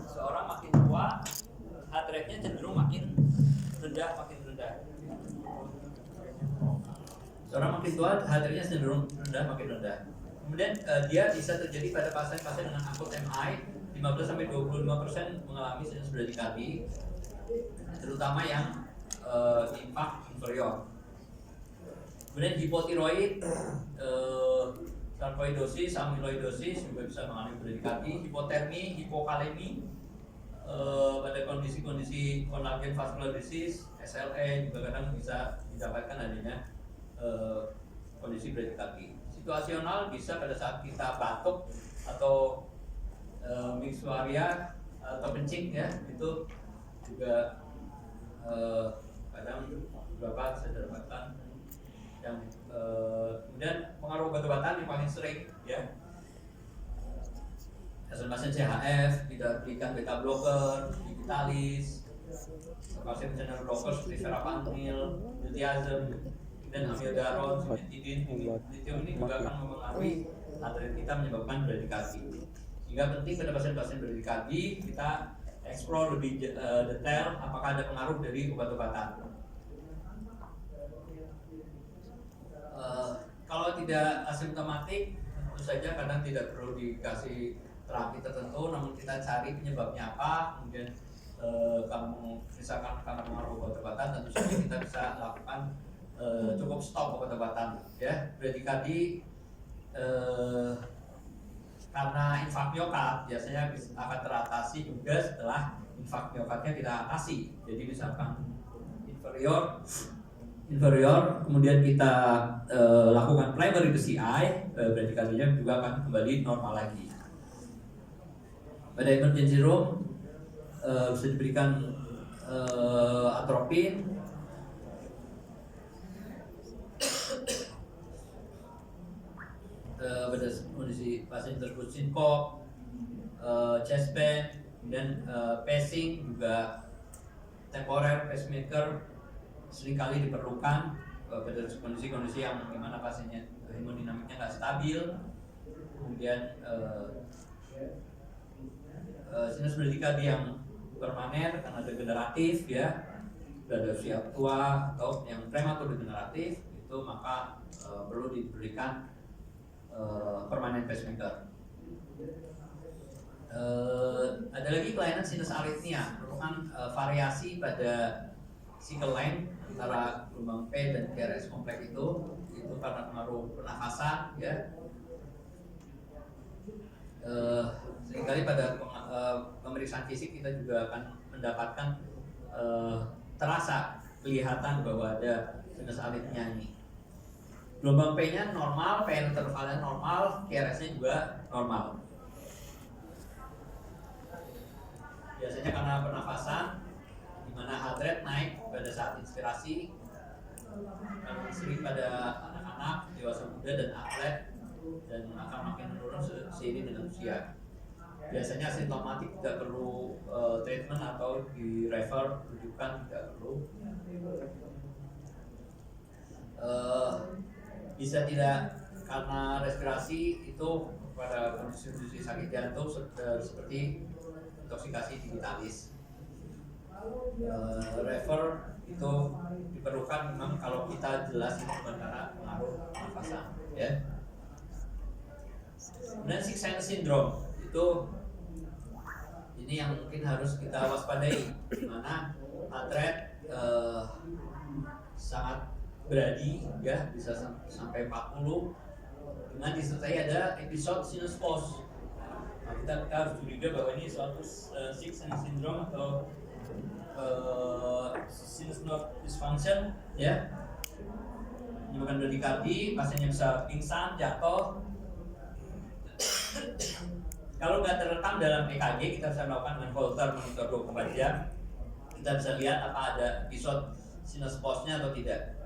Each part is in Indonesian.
seorang makin tua, heart rate-nya cenderung makin rendah. Seorang makin tua, heart rate-nya cenderung makin rendah. Kemudian dia bisa terjadi pada pasien-pasien dengan akut MI, 15-25% mengalami sinus bradikardie, terutama yang infark inferior. Kemudian hipotiroid, sarkoidosis, amyloidosis juga bisa mengalami bradikardie, hipotermi, hipokalemi, pada kondisi-kondisi konlagen vascular disease, SLE juga kadang bisa didapatkan adanya kondisi bradikardie. Situasional bisa pada saat kita batuk atau mixuaria atau kencing ya, itu juga kadang beberapa bisa didapatkan. Yang kemudian pengaruh obat-obatan yang paling sering ya, pasien CHF tidak berikan beta blocker, digitalis, pasien channel blocker seperti verapamil, diltiazem, dan amiodaron, cimetidine, lithium ini juga akan mempengaruhi heart rate kita, menyebabkan bradikardie. Sehingga penting pada pasien-pasien bradikardie kita explore lebih detail apakah ada pengaruh dari obat-obatan. Kalau tidak asimptomatik, tentu saja kadang tidak perlu dikasih terapi tertentu, namun kita cari penyebabnya apa. Kemudian kamu misalkan karena pengaruh obat-obatan, tentu saja kita bisa lakukan cukup stop obat-obatan. Ya, bradikardie karena infark miokard biasanya akan teratasi juga setelah infark miokardnya kita atasi. Jadi misalkan inferior, kemudian kita lakukan primary PCI, bradikardinya juga akan kembali normal lagi. Pada emergency room bisa diberikan atropin, pada kondisi pasien tersebut sinkop, chest pain, dan pacing juga temporer pacemaker seringkali diperlukan pada kondisi-kondisi yang dimana pasiennya hemodinamiknya nggak stabil. Kemudian sinus bradikardie yang permanen karena degeneratif ya, pada usia tua atau yang prematur degeneratif itu maka perlu diberikan permanen pacemaker. Ada lagi kelainan sinus aritmia, merupakan variasi pada cycle length antara gelombang P dan QRS kompleks itu karena pengaruh pernafasan ya. Seringkali pada pemeriksaan fisik kita juga akan mendapatkan terasa kelihatan bahwa ada sinus aritmia ini. Gelombang P-nya normal, P intervalnya normal, QRS-nya juga normal. Biasanya karena pernafasan, di mana heart rate naik pada saat inspirasi, sering pada anak-anak, dewasa muda, dan atlet, dan akan makin menurun seiring dengan usia. Biasanya simptomatik tidak perlu treatment atau di refer rujukan tidak perlu. Bisa tidak karena respirasi itu pada kondisi sakit jantung seperti intoksikasi digitalis. Refer itu diperlukan memang kalau kita jelas itu bukan karena pengaruh pernafasan ya. Kemudian Sixth Sense Syndrome itu ini yang mungkin harus kita waspadai, di mana heart rate sangat beradi ya, bisa sampai 40 dengan disertai ada episode sinus pause. Nah, kita harus curiga bahwa ini suatu Sixth Sense Syndrome atau sinus node dysfunction ya, menyebabkan bradikardie, pasiennya bisa pingsan, jatuh. Kalau nggak terekam dalam EKG, kita bisa melakukan dengan Holter monitor 24 jam. Kita bisa lihat apa ada episode sinus pause-nya atau tidak.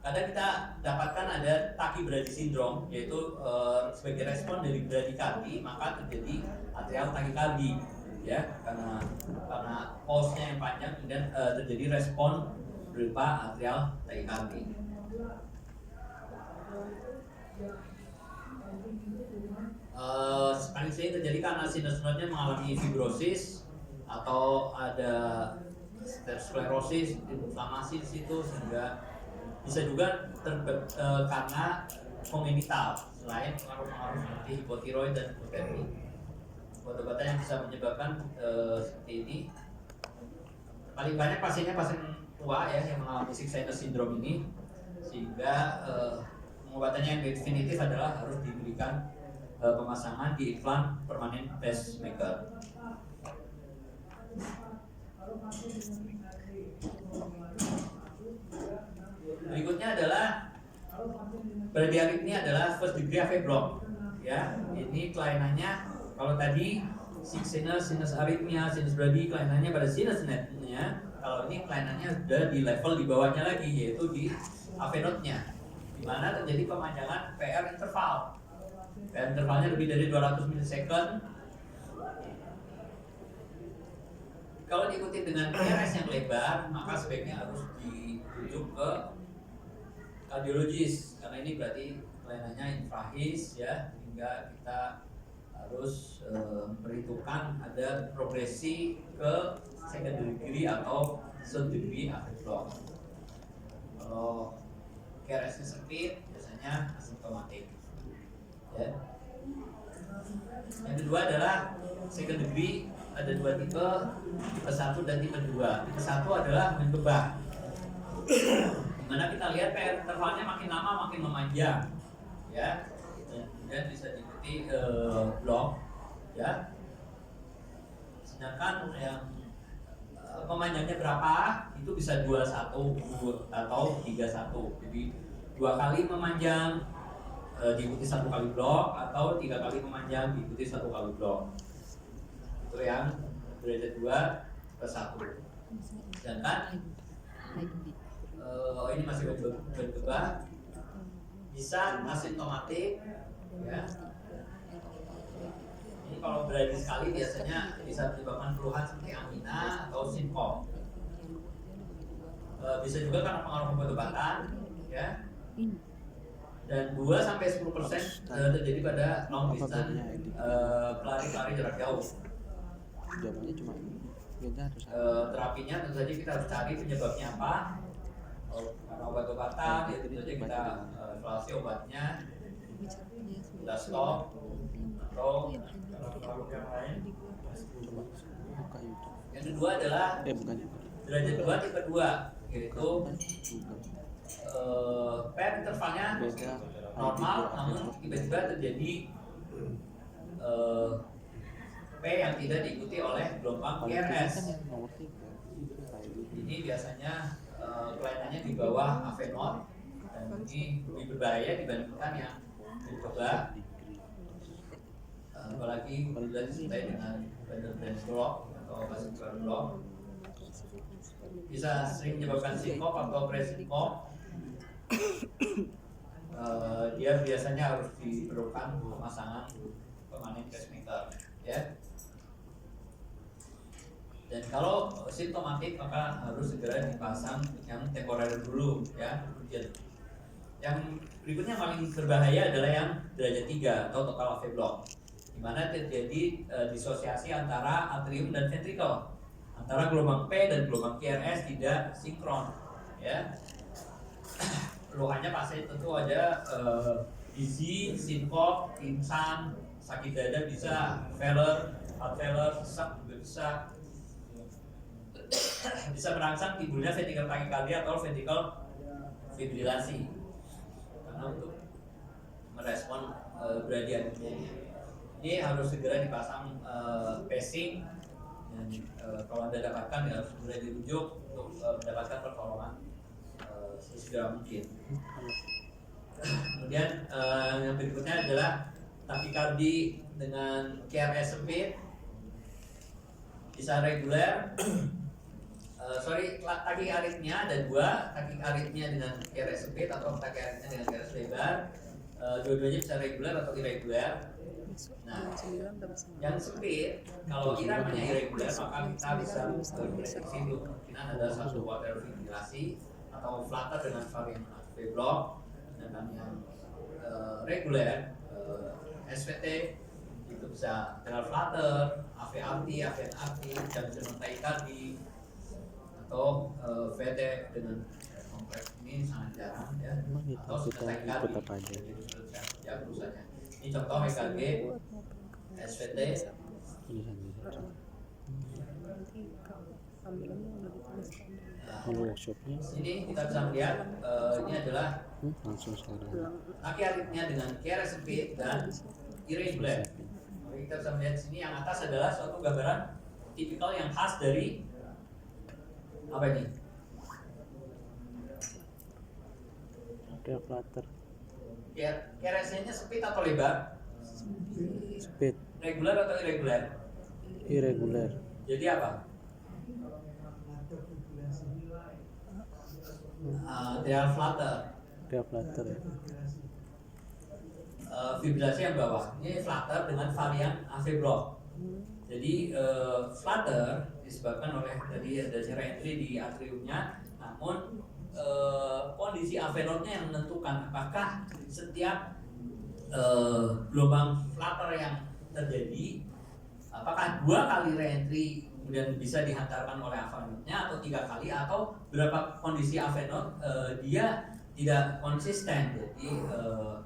Kadang kita dapatkan ada tachybrady syndrome, yaitu sebagai respon dari bradikardie maka terjadi atrial tachycardia ya, karena pause-nya yang panjang kemudian terjadi respon berupa atrial tachycardia. paling sering terjadi karena sinus nodenya mengalami fibrosis atau ada sklerosis, inflamasi di situ, sehingga bisa juga karena kongenital selain pengaruh-pengaruh seperti hipotiroid dan hipotermi. Obat-obatan yang bisa menyebabkan seperti ini. Paling banyak pasiennya pasien tua ya yang mengalami sick sinus syndrome ini, sehingga pengobatannya yang definitif adalah harus diberikan pemasangan di implan permanen pacemaker. Berikutnya adalah bradyarrhythmia adalah first degree AV block. Ya, ini kelainannya kalau tadi sinus arrhythmia, sinus brady kelainannya pada sinus netnya. Kalau ini kelainannya sudah di level di bawahnya lagi, yaitu di AV node-nya, di mana terjadi pemanjangan PR interval. PR intervalnya lebih dari 200 milisecond. Kalau diikuti dengan QRS yang lebar, maka sebaiknya harus dirujuk ke kardiologis, karena ini berarti kelainannya infrahis ya, hingga kita harus memperhitungkan ada progresi ke second degree atau third degree AV block. Kalau QRS-nya sempit, biasanya asimptomatik. Ya. Yang kedua adalah second degree, ada dua tipe 1 dan tipe 2. Tipe 1 adalah mengebah, dimana kita lihat PR intervalnya makin lama makin memanjang, ya, dan kemudian bisa diikuti blok, ya. Sedangkan yang memanjangnya berapa itu bisa 21 atau 31. Jadi 2 kali memanjang diikuti 1 kali blok, atau 3 kali memanjang diikuti 1 kali blok. Itu yang derajat 2 ke 1. Sedangkan ini masih berkembang, bisa asimptomatik, ya. Ini kalau berani sekali biasanya bisa menyebabkan keluhan seperti angina atau sinkop. Bisa juga karena pengaruh obat-obatan, ya. Dan 2-10% terjadi pada long distance pelari-pelari jarak jauh. Terapinya tentu saja kita harus cari penyebabnya apa. Karena obat-obatan, ya tentu saja kita evaluasi obatnya, kita stop, atau kalau yang lain. Yang kedua adalah derajat 2 tipe 2, yaitu PR intervalnya normal, namun tiba-tiba terjadi P yang tidak diikuti oleh gelombang QRS. Ini biasanya kelainannya di bawah AV node, dan ini lebih berbahaya dibandingkan yang dicoba, apalagi bila disertai dengan Bender-Benz block atau vascular block. Bisa sering menyebabkan sinkop atau presinkop. Dia biasanya harus diperlukan pemasangan permanen pacemaker, ya. Dan kalau simptomatik maka harus segera dipasang yang temporer dulu, ya. Yang berikutnya paling berbahaya adalah yang derajat 3 atau total AV block, di mana terjadi disosiasi antara atrium dan ventricle, antara gelombang P dan gelombang QRS tidak sinkron, ya. Keluhannya pasti tentu ada dizzy, sinkop, pingsan, sakit dada bisa, failure, heart failure, sesak juga bisa. Bisa merangsang timbulnya ventricle tachycardia atau ventricle fibrilasi, karena untuk merespon bradyarrhythmia. Ini harus segera dipasang pacing, dan kalau Anda dapatkan ya harus segera dirujuk untuk mendapatkan pertolongan sesegera mungkin. Kemudian yang berikutnya adalah takikardi dengan QRS sempit, bisa reguler. Takiaritmia ada 2, takiaritmia dengan QRS sempit atau takiaritmia dengan QRS lebar. Dua-duanya bisa reguler atau irregular. Nah, yang sempit, kalau iramanya irregular maka kita bisa memprediksi kemungkinan ada satu water fibrillasi atau flutter dengan varian AV block. Sedangkan yang reguler SVT, itu bisa atrial flutter, AVRT, AVNRT, dan dengan tachycardia atau VT dengan kompleks ini sangat jarang ya, atau sudah tachycardia ya perusahaannya. Ini contoh EKG SVT. Kalau workshopnya Ini kita bisa melihat ini adalah langsung sekarang kaki aritmia dengan KRS sempit dan irregular. Oke, kita bisa melihat sini yang atas adalah suatu gambaran tipikal yang khas dari apa ini? ada flutter KRS-nya sempit atau lebar? speed Regular atau irregular? irregular Jadi apa? Atrial flutter. ada flutter ya. Fibrillasi yang bawah. Ini flutter dengan varian AV block. Jadi flutter disebabkan oleh tadi adanya reentry di atriumnya, namun kondisi AV node-nya yang menentukan apakah setiap gelombang flutter yang terjadi, apakah 2 kali reentry kemudian bisa dihantarkan oleh AV node-nya atau 3 kali, atau berapa kondisi AV node dia tidak konsisten. Jadi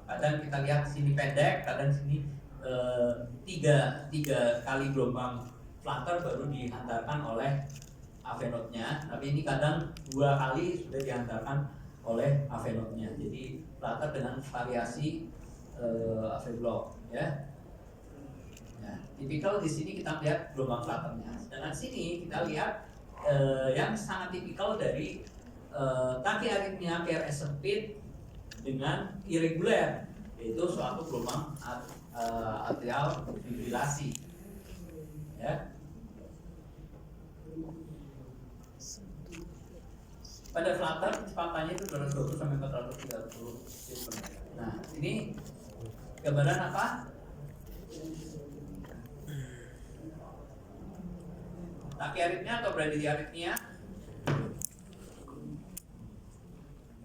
kadang kita lihat sini pendek, kadang sini tiga kali gelombang flutter baru dihantarkan oleh AV node-nya, tapi ini kadang 2 kali sudah dihantarkan oleh AV node-nya. Jadi flutter dengan variasi AV block ya. Nah, tipikal di sini kita lihat gelombang flutternya. Sedangkan sini kita lihat yang sangat tipikal dari tachyarrhythmia KRS sempit dengan irregular, yaitu suatu gelombang atrial fibrilasi. Ya. Pada flutter kecepatannya itu 220 sampai 430 feet per menit. Nah, ini gambaran apa? Tachyarrhythmia atau bradyarrhythmia?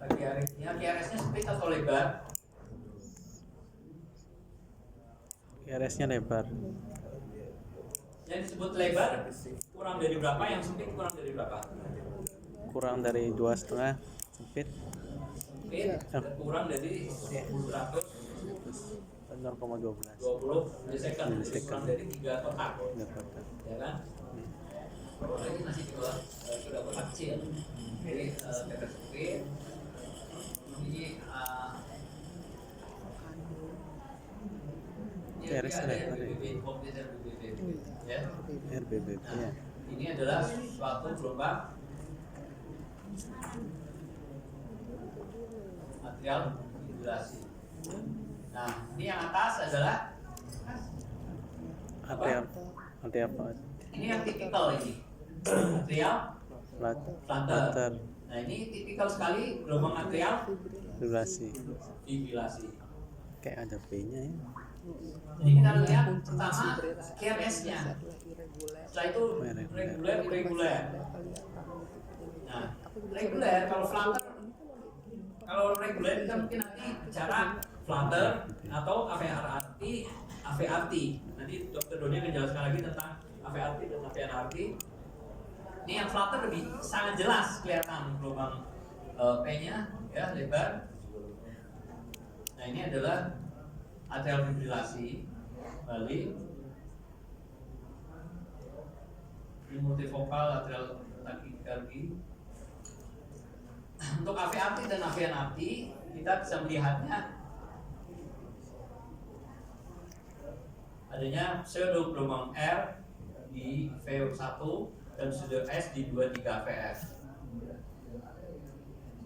Tachyarrhythmia, KRS-nya sempit atau lebar? KRS-nya lebar Yang disebut lebar kurang dari berapa? Yang sempit kurang dari berapa? kurang dari 2,5 sempit Sempit kurang dari 100 0,12 20 millisecond, jadi kurang dari 3 kotak, ya kan? Kalau ini masih di bawah sudah kotak kecil, jadi KRS sempit. Ini KRS lebar ya. RBBP Nah, ya. ini adalah suatu gelombang atrial fibrilasi. Nah, ini yang atas adalah Atrial ini yang tipikal ini atrial flutter. Nah, ini tipikal sekali gelombang atrial fibrilasi fibrilasi. kayak ada P-nya ya. Jadi kita lihat pertama KRS-nya, setelah itu reguler, irregular. Nah, reguler kalau flutter, kalau reguler kita mungkin nanti bicara flutter atau AVRT, AVRT. Nanti Dokter Doni akan jelaskan lagi tentang AVRT dan AVNRT. Ini yang flutter lebih sangat jelas kelihatan gelombang P-nya ya lebar. Nah, ini adalah atrial fibrilasi balik. Ini multifokal atrial tachycardia. Untuk AVRT dan AVNRT kita bisa melihatnya adanya pseudo gelombang R di V1 dan pseudo S di 23 VF.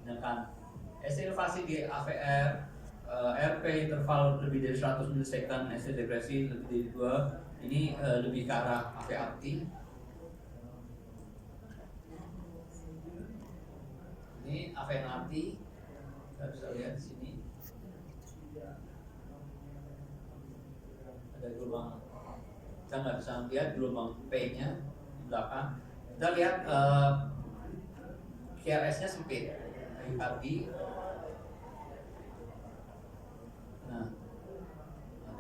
Sedangkan estilasi di AVR, RP interval lebih dari 100 millisecond, ST depresi lebih dari 2, ini lebih ke arah AVRT. Ini AVNRT, kita bisa lihat di sini ada gelombang, kita nggak bisa lihat gelombang P-nya di belakang. Kita lihat KRS-nya sempit, tachycardia. Nah,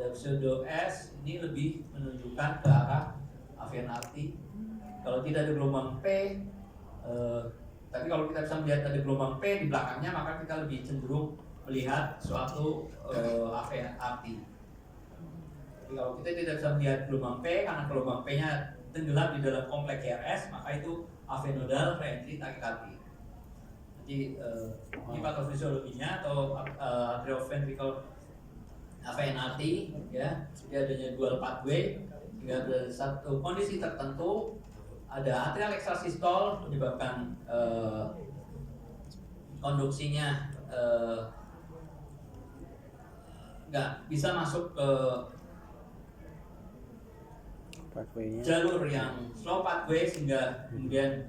Ada pseudo S, ini lebih menunjukkan ke arah AV arti. Kalau tidak ada gelombang P, tapi kalau kita bisa melihat ada gelombang P di belakangnya, maka kita lebih cenderung melihat suatu AV arti. Jadi kalau kita tidak bisa melihat gelombang P karena gelombang P-nya tenggelam di dalam kompleks KRS, maka itu AV nodal reentry takikardi. Jadi ini patofisiologinya atau atrioventricle AVNRT, ya, dia adanya dual pathway. Hingga ada satu kondisi tertentu ada atrial extrasystole menyebabkan konduksinya nggak bisa masuk ke pathway-nya. jalur yang slow pathway sehingga kemudian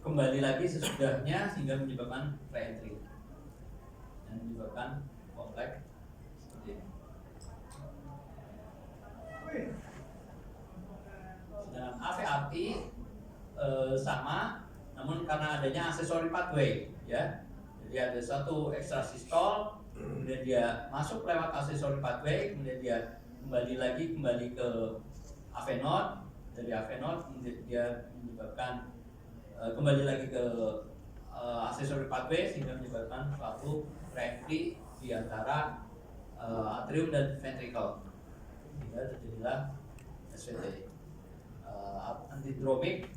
kembali lagi sesudahnya sehingga menyebabkan reentry dan menyebabkan kompleks seperti ini. Sedangkan AVRT sama, namun karena adanya accessory pathway, ya, jadi ada satu extrasystole, kemudian dia masuk lewat accessory pathway, kemudian dia kembali ke AV node, dari AV node kemudian dia menyebabkan kembali lagi ke accessory pathway sehingga menyebabkan suatu reentry di antara atrium dan ventricle, sehingga terjadilah SVT. Antidromic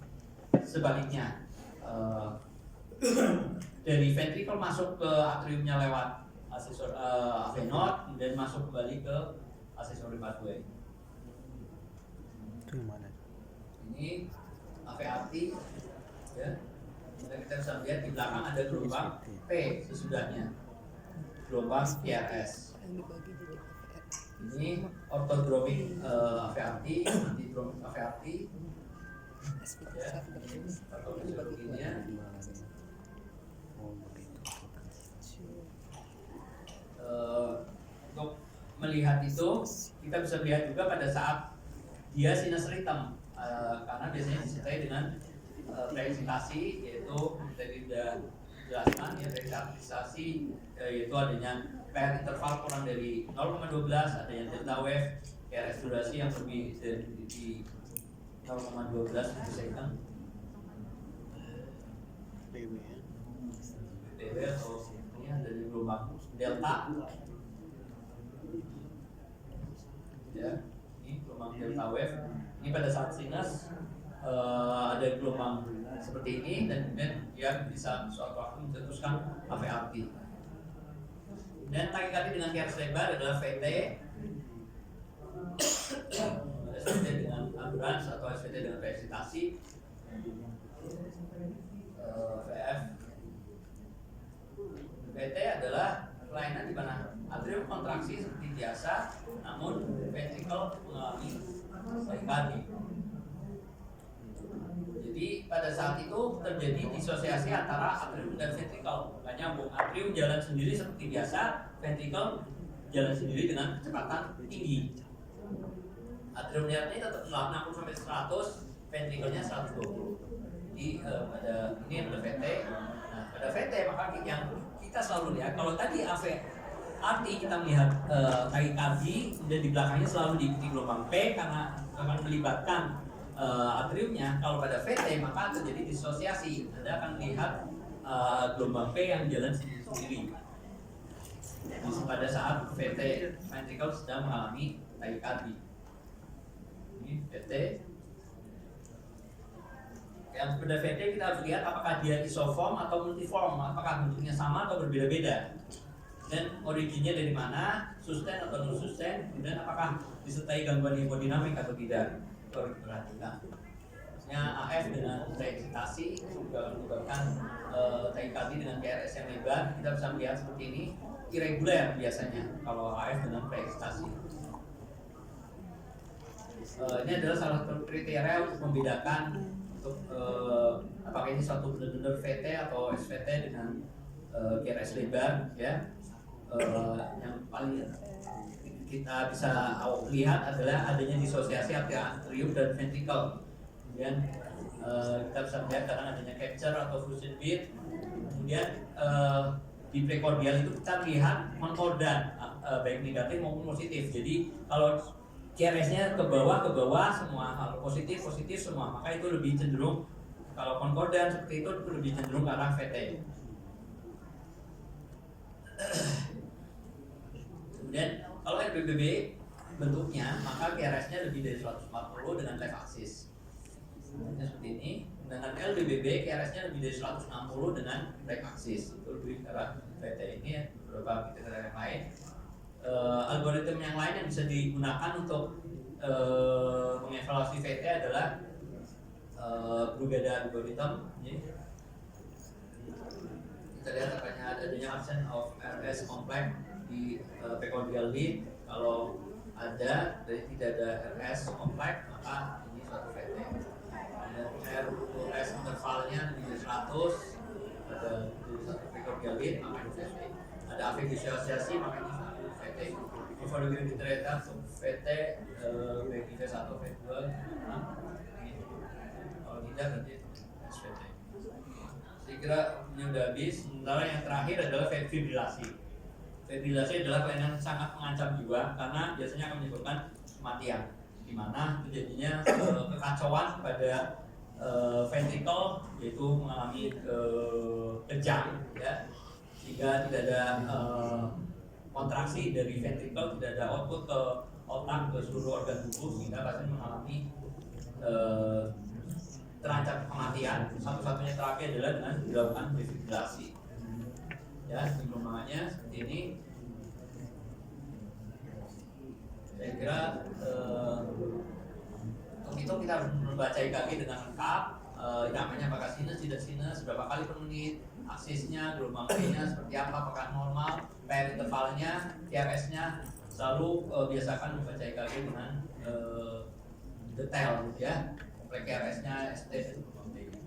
sebaliknya, dari ventricle masuk ke atriumnya lewat AV node, kemudian masuk kembali ke accessory pathway. Itu yang mana? Ini AVRT, ya. Kita bisa lihat di belakang ada gelombang P sesudahnya, gelombang PRS. Ini ortodromic AVRT, antidromic AVRT, ya. Atau fisiologinya. Oh, begitu. Untuk melihat itu, kita bisa lihat juga pada saat dia sinus rhythm, karena biasanya disertai dengan preeksitasi, yaitu tadi sudah dijelaskan ya, preeksitasi yaitu adanya PR interval kurang dari 0,12, adanya delta wave, KRS durasi yang lebih dari 0,12 second, BB-nya. BTW atau ini dari gelombang delta, ya, ini gelombang delta wave. Ini pada saat sinus ada gelombang seperti ini dan kemudian dia bisa suatu waktu mencetuskan AVRT. Dan takikardi dengan KRS lebar adalah VT, SVT dengan ambulans atau SVT dengan preeksitasi, VF. VT adalah kelainan di mana atrium kontraksi seperti biasa, namun ventricle mengalami takikardi. Jadi pada saat itu terjadi disosiasi antara atrium dan ventricle, nggak nyambung. Atrium jalan sendiri seperti biasa, ventricle jalan sendiri dengan kecepatan tinggi. Atrium jalannya tetap 60 sampai 100, ventricle-nya 120. Jadi pada ini adalah VT. Nah, pada VT maka yang kita selalu lihat, kalau tadi AV arti kita melihat takikardi, kemudian di belakangnya selalu diikuti gelombang P karena akan melibatkan atriumnya. Kalau pada VT maka terjadi disosiasi, Anda akan melihat gelombang P yang jalan sendiri-sendiri. Jadi pada saat VT ventricle sedang mengalami takikardi. Ini VT. Yang pada VT kita harus lihat apakah dia isoform atau multiform, apakah bentuknya sama atau berbeda-beda, dan originnya dari mana, sustain atau non sustain, kemudian apakah disertai gangguan hemodinamik atau tidak. Perlu diperhatikan. Maksudnya AF dengan preeksitasi juga menyebabkan takikardi dengan KRS yang lebar. Kita bisa melihat seperti ini, irregular biasanya kalau AF dengan preeksitasi. Ini adalah salah satu kriteria untuk membedakan untuk apakah ini suatu benar-benar VT atau SVT dengan KRS lebar, ya. Yang paling kita bisa lihat adalah adanya disosiasi antara atrium dan ventricle. Kemudian kita bisa melihat kadang adanya capture atau fusion beat. Kemudian di prekordial itu kita melihat konkordan baik negatif maupun positif. Jadi kalau QRS-nya ke bawah semua, kalau positif semua, maka itu lebih cenderung, kalau konkordan seperti itu lebih cenderung ke arah VT. Kemudian kalau RBBB bentuknya, maka QRS-nya lebih dari 140 dengan left axis. Seperti ini. Dengan LBBB QRS-nya lebih dari 160 dengan right axis. Itu lebih ke arah VT. Ini ya, beberapa kriteria yang lain. Algoritma yang lain yang bisa digunakan untuk mengevaluasi VT adalah Brugada algorithm. Kita lihat adanya absence of RS complex di peculiar lead. Kalau ada, dari tidak ada RS kompleks, maka ini suatu VT. RS intervalnya lebih dari 100, ada dari satu peculiar lead, maka ini VT. Ada afek disosiasi, maka ini satu VT. Evaluasi diterita VT baik di V1, V2, kalau tidak berarti SVT. Saya kira ini sudah habis. Sementara yang terakhir adalah fibrilasi. Fibrilasi adalah kelainan yang sangat mengancam jiwa karena biasanya akan menyebabkan kematian, di mana terjadinya kekacauan pada ventricle, yaitu mengalami kejang, ya, sehingga tidak ada kontraksi dari ventricle, tidak ada output ke otak, ke seluruh organ tubuh, sehingga pasien mengalami terancam kematian. Satu-satunya terapi adalah dengan dilakukan defibrilasi. Ya, perkembangannya seperti ini. Saya kira untuk itu kita harus membaca EKG dengan lengkap. Namanya apakah sinus, tidak sinus, berapa kali per menit, aksisnya, gelombang V-nya seperti apa, apakah normal, PR intervalnya, QRS-nya. Selalu biasakan membaca EKG dengan detail, ya. Kompleks QRS-nya, ST, dan gelombang V-nya.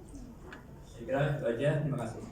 Saya kira itu aja. Terima kasih.